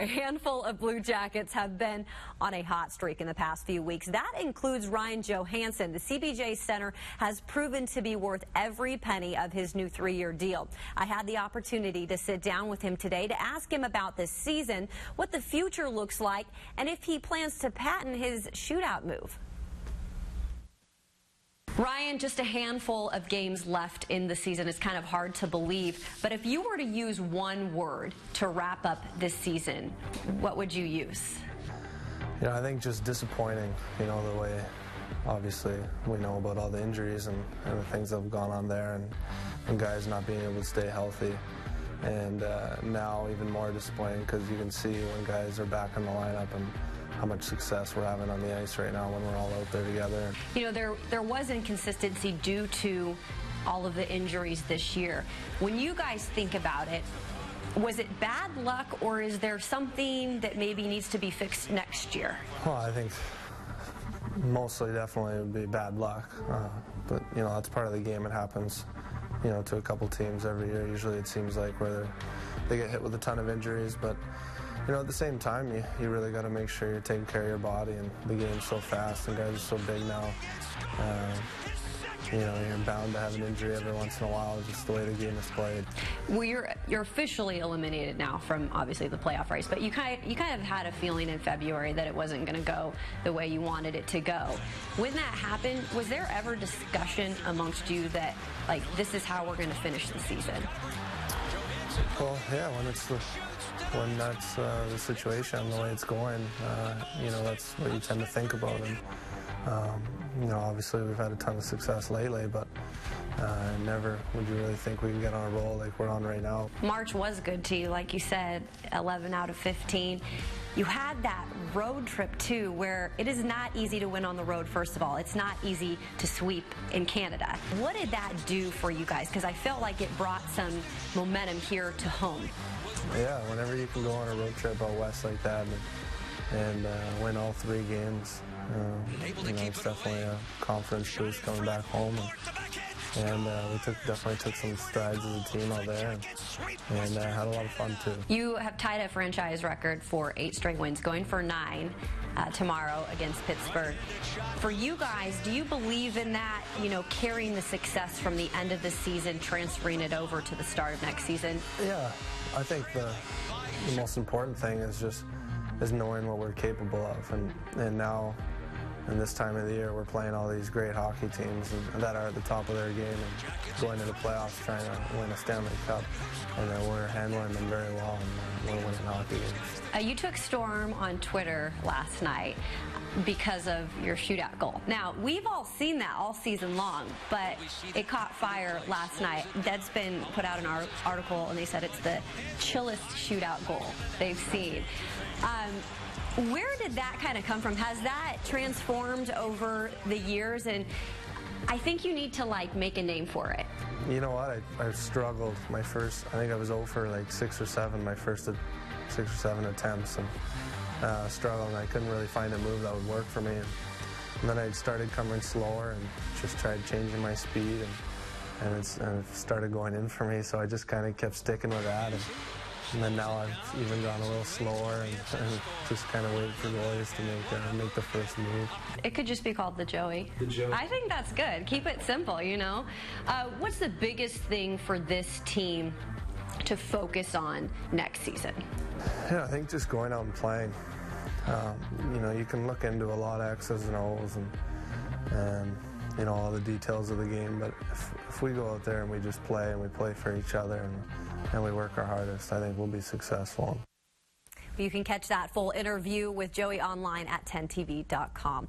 A handful of Blue Jackets have been on a hot streak in the past few weeks. That includes Ryan Johansen. The CBJ center has proven to be worth every penny of his new 3-year deal. I had the opportunity to sit down with him today to ask him about this season, what the future looks like, and if he plans to patent his shootout move. Ryan, just a handful of games left in the season. It's kind of hard to believe, but if you were to use one word to wrap up this season, what would you use? I think just disappointing, the way obviously we know about all the injuries and the things that have gone on there and guys not being able to stay healthy. And now even more disappointing because you can see when guys are back in the lineup and how much success we're having on the ice right now when we're all out there together. There was inconsistency due to all of the injuries this year. When you guys think about it, was it bad luck or is there something that maybe needs to be fixed next year? Well, I think mostly definitely it would be bad luck. But, that's part of the game. It happens, to a couple teams every year. Usually it seems like where they get hit with a ton of injuries, but at the same time, you really got to make sure you're taking care of your body, and the game's so fast and guys are so big now. You're bound to have an injury every once in a while, just the way the game is played. Well, you're officially eliminated now from obviously the playoff race, but you kind of had a feeling in February that it wasn't going to go the way you wanted it to go. When that happened, was there ever discussion amongst you that, like, this is how we're going to finish the season? Well, yeah, when that's the situation, the way it's going, that's what you tend to think about. And, obviously we've had a ton of success lately, but never would you really think we can get on a roll like we're on right now. March was good to you, like you said, 11 out of 15. You had that road trip, too, where it is not easy to win on the road, first of all. It's not easy to sweep in Canada. What did that do for you guys? Because I felt like it brought some momentum here to home. Yeah, whenever you can go on a road trip out west like that and win all 3 games, it's definitely a confidence boost coming back home. And we definitely took some strides as a team out there and had a lot of fun, too. You have tied a franchise record for 8 straight wins, going for 9 tomorrow against Pittsburgh. For you guys, do you believe in that, carrying the success from the end of the season, transferring it over to the start of next season? Yeah, I think the most important thing is knowing what we're capable of. And now, in this time of the year, we're playing all these great hockey teams that are at the top of their game and going to the playoffs trying to win a Stanley Cup. And we're handling them very well, and we're winning hockey games. You took storm on Twitter last night because of your shootout goal. Now, we've all seen that all season long, but it caught fire last night. Deadspin put out an article, and they said it's the chillest shootout goal they've seen. Where did that kind of come from? Has that transformed over the years? And I think you need to, make a name for it. You know what? I struggled I think I was 0 for 6 or 7, my first 6 or 7 attempts, and struggled, and I couldn't really find a move that would work for me. And then I started coming slower and just tried changing my speed, and it started going in for me, so I just kind of kept sticking with that. And then now I've even gone a little slower and just kind of waited for goalies to make the first move. It could just be called the Joey. The Joey. I think that's good. Keep it simple, What's the biggest thing for this team to focus on next season? Yeah, I think just going out and playing. You can look into a lot of X's and O's and all the details of the game, but if we go out there and we just play and we play for each other and we work our hardest, I think we'll be successful. You can catch that full interview with Joey online at 10tv.com.